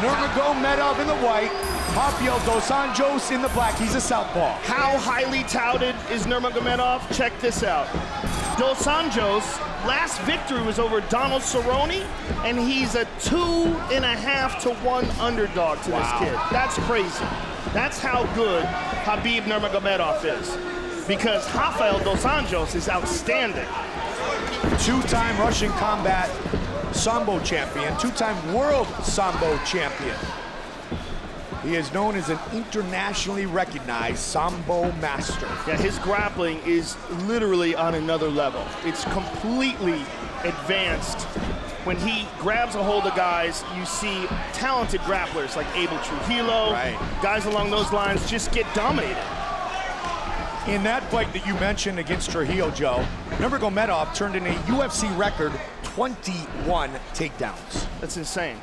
Nurmagomedov in the white, Rafael dos Anjos in the black. He's a southpaw. How highly touted is Nurmagomedov? Check this out. Dos Anjos' last victory was over Donald Cerrone, and he's a 2.5 to 1 underdog to this kid. That's crazy. That's how good Habib Nurmagomedov is, because Rafael dos Anjos is outstanding. Two-time Russian combat Sambo champion, two-time world Sambo champion. He is known as an internationally recognized Sambo master. Yeah, his grappling is literally on another level. It's completely advanced. When he grabs a hold of guys, you see talented grapplers like Abel Trujillo, guys along those lines just get dominated. In that fight that you mentioned against Trujillo, Joe, Nurmagomedov turned in a UFC record 21 takedowns. That's insane.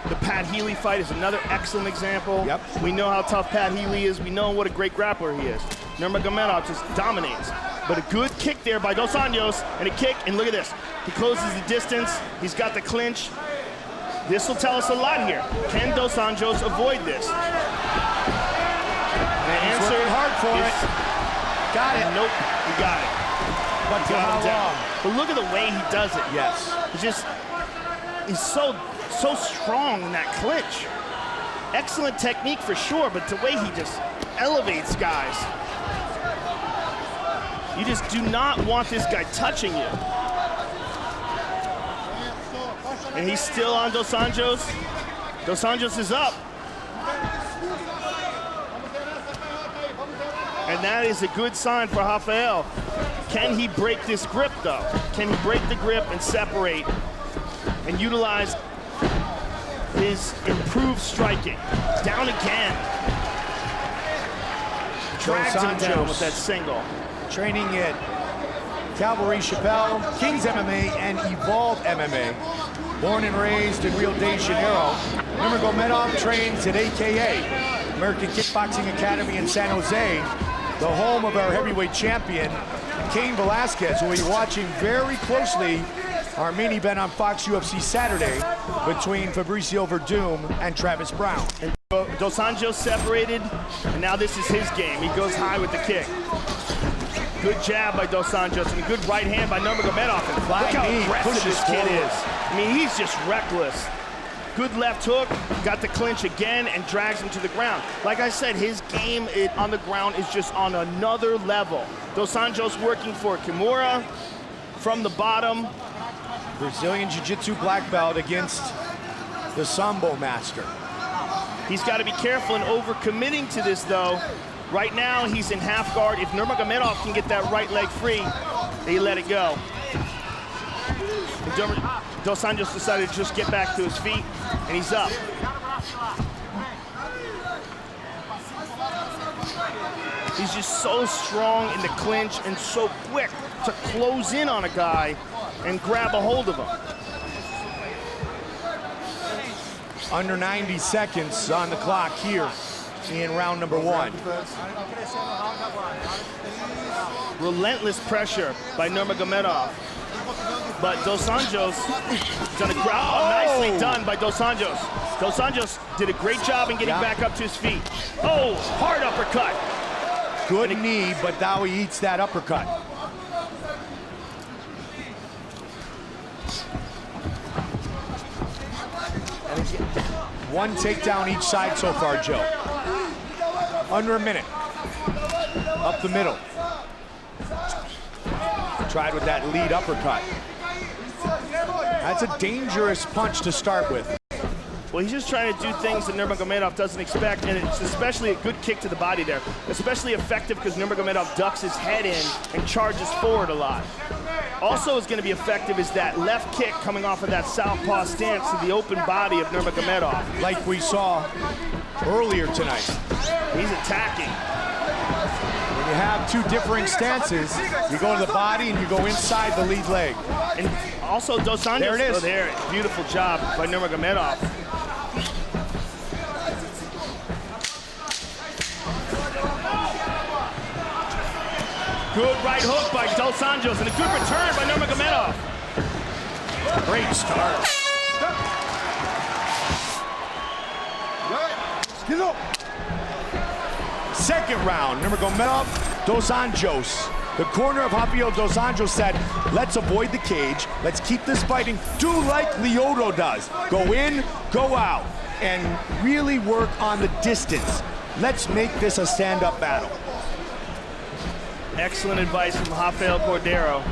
The Pat Healy fight is another excellent example. Yep. We know how tough Pat Healy is. We know what a great grappler he is. Nurmagomedov just dominates. But a good kick there by Dos Anjos, and a kick, and look at this. He closes the distance. He's got the clinch. This will tell us a lot here. Can Dos Anjos avoid this? The answer hard for it. Got it. Nope, he got it. But for how long? But look at the way he does it. Yes. He's so strong in that clinch. Excellent technique for sure, but the way he just elevates guys. You just do not want this guy touching you. And he's still on Dos Anjos. Dos Anjos is up. And that is a good sign for Rafael. Can he break this grip, though? Can he break the grip and separate and utilize his improved striking? Down again. Dragged him down with that single. Training at Calvary Chappelle, Kings MMA, and Evolve MMA. Born and raised in Rio de Janeiro, Nurmagomedov trains at AKA, American Kickboxing Academy in San Jose, the home of our heavyweight champion, Cain Velasquez, who we're watching very closely. Our main event on Fox UFC Saturday between Fabricio Verdum and Travis Brown. And Dos Anjos separated, and now this is his game. He goes high with the kick. Good jab by Dos Anjos, and a good right hand by Nurmagomedov. And look how aggressive this kid is. I mean, he's just reckless. Good left hook, got the clinch again, and drags him to the ground. Like I said, his game on the ground is just on another level. Dos Anjos working for Kimura from the bottom. Brazilian Jiu-Jitsu black belt against the Sambo master. He's got to be careful in over-committing to this, though. Right now, he's in half guard. If Nurmagomedov can get that right leg free, they let it go. Dos Anjos decided to just get back to his feet, and he's up. He's just so strong in the clinch and so quick to close in on a guy and grab a hold of him. Under 90 seconds on the clock here in round number 1. Relentless pressure by Nurmagomedov. But Dos Anjos done a nicely done by Dos Anjos. Dos Anjos did a great job in getting back up to his feet. Oh, hard uppercut. Good knee, but now he eats that uppercut. One takedown each side so far, Joe. Under a minute. Up the middle. Tried with that lead uppercut. That's a dangerous punch to start with. Well, he's just trying to do things that Nurmagomedov doesn't expect, and it's especially a good kick to the body there. Especially effective because Nurmagomedov ducks his head in and charges forward a lot. Also is going to be effective is that left kick coming off of that southpaw stance to the open body of Nurmagomedov. Like we saw earlier tonight. He's attacking. When you have two differing stances, you go to the body and you go inside the lead leg. And also Dos Anjos. There it is. Oh, there. Beautiful job by Nurmagomedov. Good right hook by Dos Anjos and a good return by Nurmagomedov. Great start. go. Second round, Nurmagomedov, Dos Anjos. The corner of Rafael Dos Anjos said, let's avoid the cage. Let's keep this fighting. Do like Lyoto does. Go in, go out, and really work on the distance. Let's make this a stand-up battle. Excellent advice from Rafael Cordero.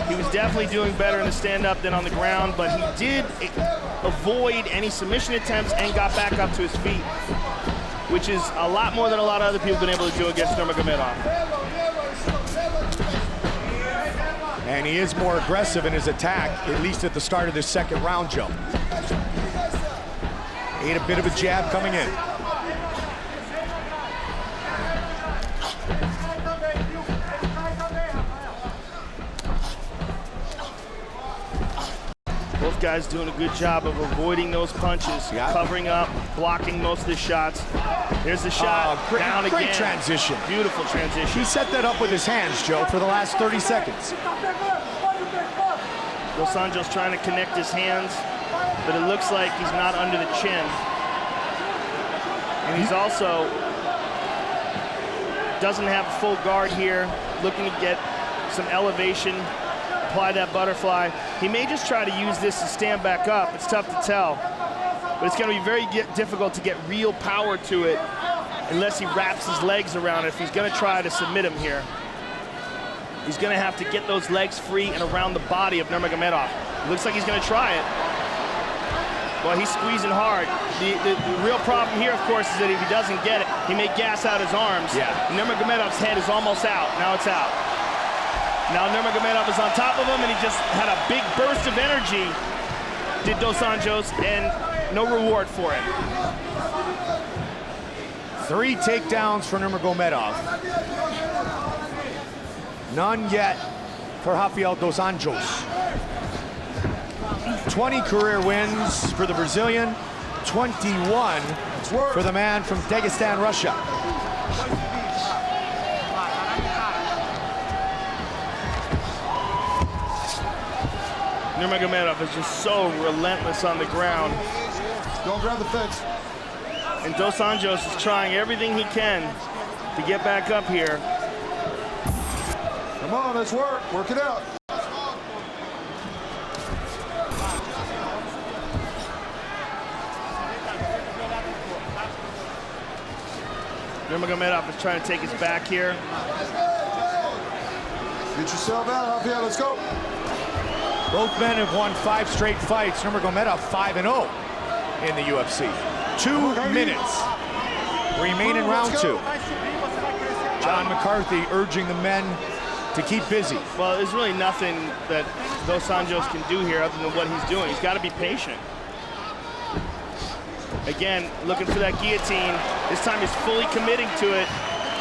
He was definitely doing better in the stand-up than on the ground, but he did avoid any submission attempts and got back up to his feet, which is a lot more than a lot of other people have been able to do against Nurmagomedov. And he is more aggressive in his attack, at least at the start of this second round, Joe. Ate a bit of a jab coming in. Both guys doing a good job of avoiding those punches, covering up, blocking most of the shots. There's the shot, down again. Great transition. Beautiful transition. He set that up with his hands, Joe, for the last 30 seconds. Dos Anjos trying to connect his hands, but it looks like he's not under the chin. And he's also doesn't have a full guard here, looking to get some elevation, apply that butterfly. He may just try to use this to stand back up. It's tough to tell, but it's going to be very difficult to get real power to it unless he wraps his legs around it. If he's going to try to submit him here, he's going to have to get those legs free and around the body of Nurmagomedov. Looks like he's going to try it. Well, he's squeezing hard. The real problem here, of course, is that if he doesn't get it, he may gas out his arms. Yeah. Nurmagomedov's head is almost out. Now it's out. Now Nurmagomedov is on top of him, and he just had a big burst of energy, did Dos Anjos, and no reward for it. 3 takedowns for Nurmagomedov. None yet for Rafael Dos Anjos. 20 career wins for the Brazilian, 21 for the man from Dagestan, Russia. Nurmagomedov is just so relentless on the ground. Don't grab the fence. And Dos Anjos is trying everything he can to get back up here. Come on, let's work. Work it out. Nurmagomedov is trying to take his back here. Get yourself out, Rafael. Let's go. Both men have won 5 straight fights. Nurmagomedov 5-0 in the UFC. 2 minutes remain in round 2. John McCarthy urging the men to keep busy. Well, there's really nothing that Dos Anjos can do here other than what he's doing. He's got to be patient. Again, looking for that guillotine. This time he's fully committing to it,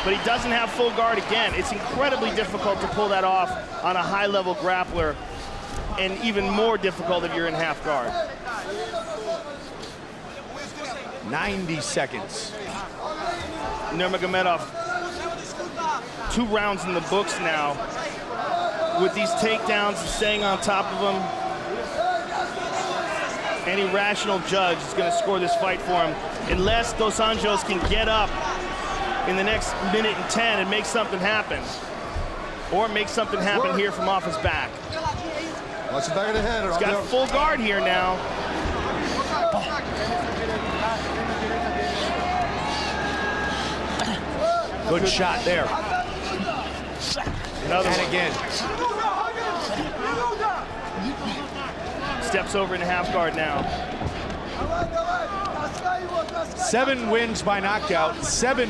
but he doesn't have full guard again. It's incredibly difficult to pull that off on a high-level grappler, and even more difficult if you're in half guard. 90 seconds. Nurmagomedov, 2 rounds in the books now. With these takedowns, staying on top of him, any rational judge is going to score this fight for him, unless Dos Anjos can get up in the next minute and 10 and make something happen, or make something happen here from off his back. Watch the back of the head. He's got full guard here now. Good shot there. Another And one. again. Steps over in half guard now. 7 wins by knockout, 7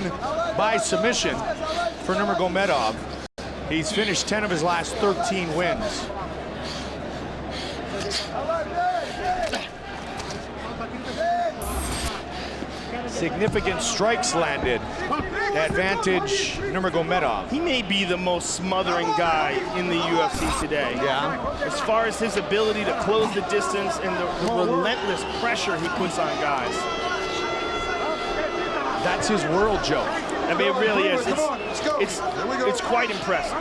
by submission for Nurmagomedov. He's finished 10 of his last 13 wins. Significant strikes landed. Advantage Nurmagomedov. He may be the most smothering guy in the UFC today. Yeah. As far as his ability to close the distance and the relentless pressure he puts on guys. That's his world, Joe. I mean, it really is. It's quite impressive.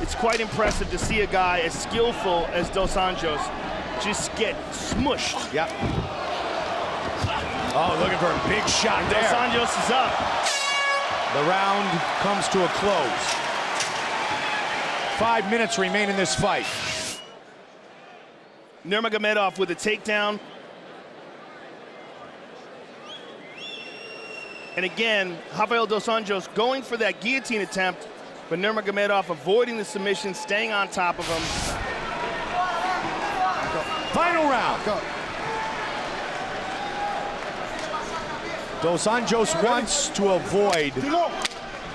It's quite impressive to see a guy as skillful as Dos Anjos just get smushed. Yep. Oh, looking for a big shot there. Dos Anjos is up. The round comes to a close. 5 minutes remain in this fight. Nurmagomedov with a takedown. And again, Rafael Dos Anjos going for that guillotine attempt, but Nurmagomedov avoiding the submission, staying on top of him. Final round. Go. Dos Anjos wants to avoid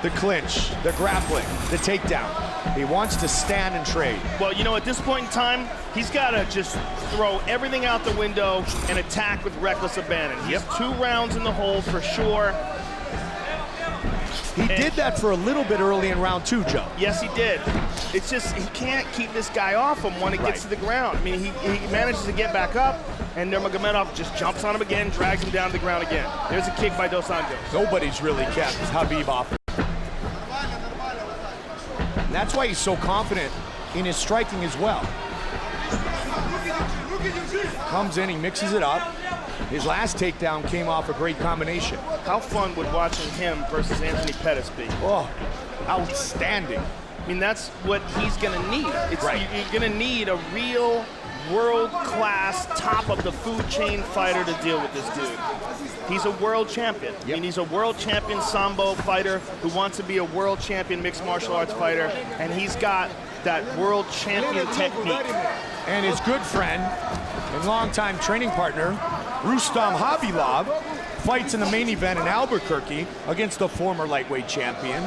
the clinch, the grappling, the takedown. He wants to stand and trade. Well, you know, at this point in time, he's got to just throw everything out the window and attack with reckless abandon. He's 2 rounds in the hole for sure. He did that for a little bit early in round 2, Joe. Yes, he did. It's just he can't keep this guy off him when it gets to the ground. I mean, he manages to get back up, and Nurmagomedov just jumps on him again, drags him down to the ground again. There's a kick by Dos Anjos. Nobody's really kept Habib off. And that's why he's so confident in his striking as well. Comes in, he mixes it up. His last takedown came off a great combination. How fun would watching him versus Anthony Pettis be? Oh, outstanding. I mean, that's what he's going to need. You're going to need a real world-class, top-of-the-food-chain fighter to deal with this dude. He's a world champion. I mean, he's a world champion Sambo fighter who wants to be a world champion mixed martial arts fighter, and he's got that world champion technique. And his good friend and longtime training partner, Rustam Khabilov, fights in the main event in Albuquerque against the former lightweight champion,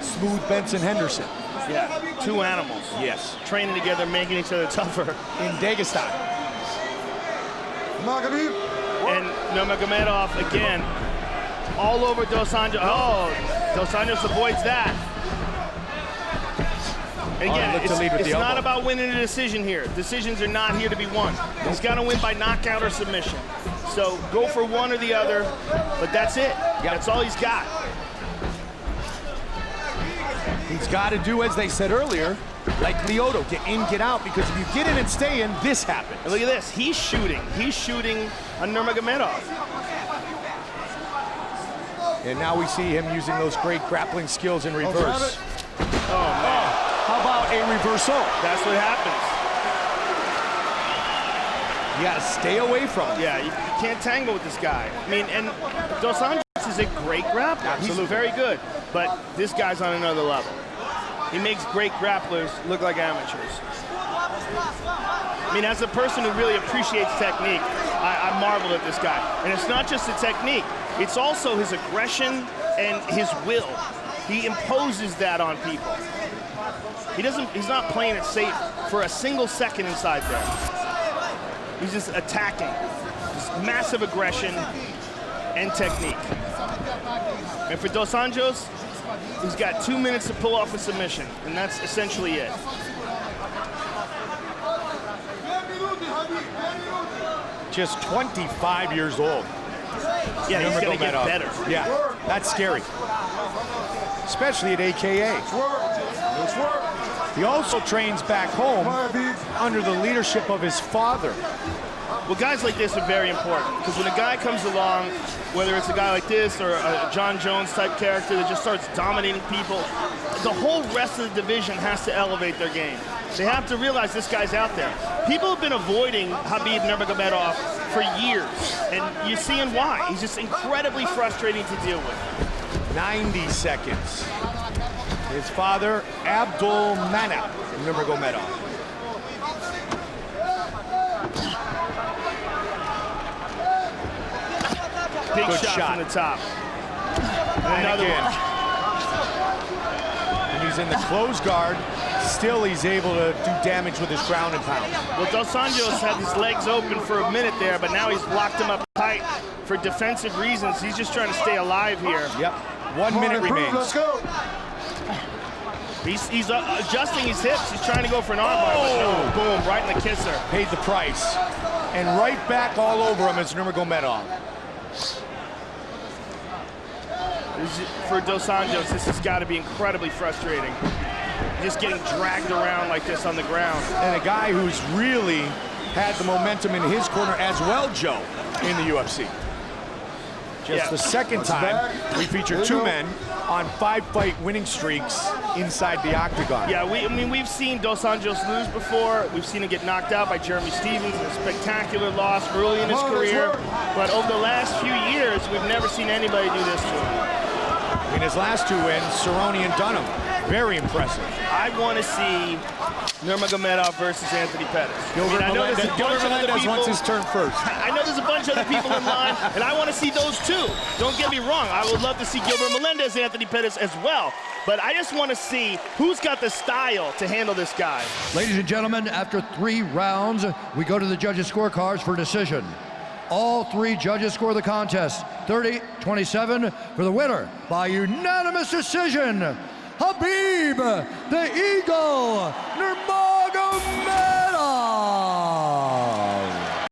Smooth Benson Henderson. Yeah, 2 animals. Yes. Training together, making each other tougher. In Dagestan. Mahmoud. And Nurmagomedov again, all over Dos Anjos. Oh, Dos Anjos avoids that. And again, it's not about winning a decision here. Decisions are not here to be won. He's got to win by knockout or submission. So go for one or the other, but that's it. That's all he's got. He's got to do, as they said earlier, like Lyoto, get in, get out, because if you get in and stay in, this happens. And look at this, he's shooting. He's shooting on Nurmagomedov. And now we see him using those great grappling skills in reverse. Oh, man. How about a reversal? That's what happens. You got to stay away from him. Yeah, you can't tangle with this guy. I mean, and Dos Anjos is a great grappler. Absolutely. He's very good, but this guy's on another level. He makes great grapplers look like amateurs. I mean, as a person who really appreciates technique, I marvel at this guy. And it's not just the technique, it's also his aggression and his will. He imposes that on people. He's not playing it safe for a single second inside there. He's just attacking. Just massive aggression and technique. And for Dos Anjos, he's got 2 minutes to pull off a submission, and that's essentially it. Just 25 years old. Yeah, he's gonna get better. Yeah, that's scary. Especially at AKA. He also trains back home under the leadership of his father. Well, guys like this are very important, because when a guy comes along, whether it's a guy like this or a John Jones type character that just starts dominating people, the whole rest of the division has to elevate their game. They have to realize this guy's out there. People have been avoiding Habib Nurmagomedov for years, and you're seeing why. He's just incredibly frustrating to deal with. 90 seconds. His father, Abdul Manap Nurmagomedov. Big Good shot from the top. And another again. one. And he's in the closed guard. Still, he's able to do damage with his ground and pound. Well, Dos Anjos had his legs open for a minute there, but now he's locked him up tight for defensive reasons. He's just trying to stay alive here. Yep. 1 minute remains. Let's go. He's adjusting his hips. He's trying to go for an armbar. Oh. No, boom, right in the kisser. Paid the price. And right back all over him is Nurmagomedov. For Dos Anjos, this has got to be incredibly frustrating. Just getting dragged around like this on the ground. And a guy who's really had the momentum in his corner as well, Joe, in the UFC. Just the second time we feature two men on 5-fight winning streaks inside the octagon. Yeah, I mean, we've seen Dos Anjos lose before. We've seen him get knocked out by Jeremy Stevens in a spectacular loss early in his career. But over the last few years, we've never seen anybody do this to him. In his last two wins, Cerrone and Dunham, very impressive. I want to see Nurmagomedov versus Anthony Pettis. Gilbert Melendez wants his turn first. I know there's a bunch of other people in line, and I want to see those too. Don't get me wrong. I would love to see Gilbert Melendez, Anthony Pettis as well. But I just want to see who's got the style to handle this guy. Ladies and gentlemen, after 3 rounds, we go to the judges' scorecards for decision. All 3 judges score the contest 30-27 for the winner by unanimous decision. Habib, the Eagle, Nurmagomedov.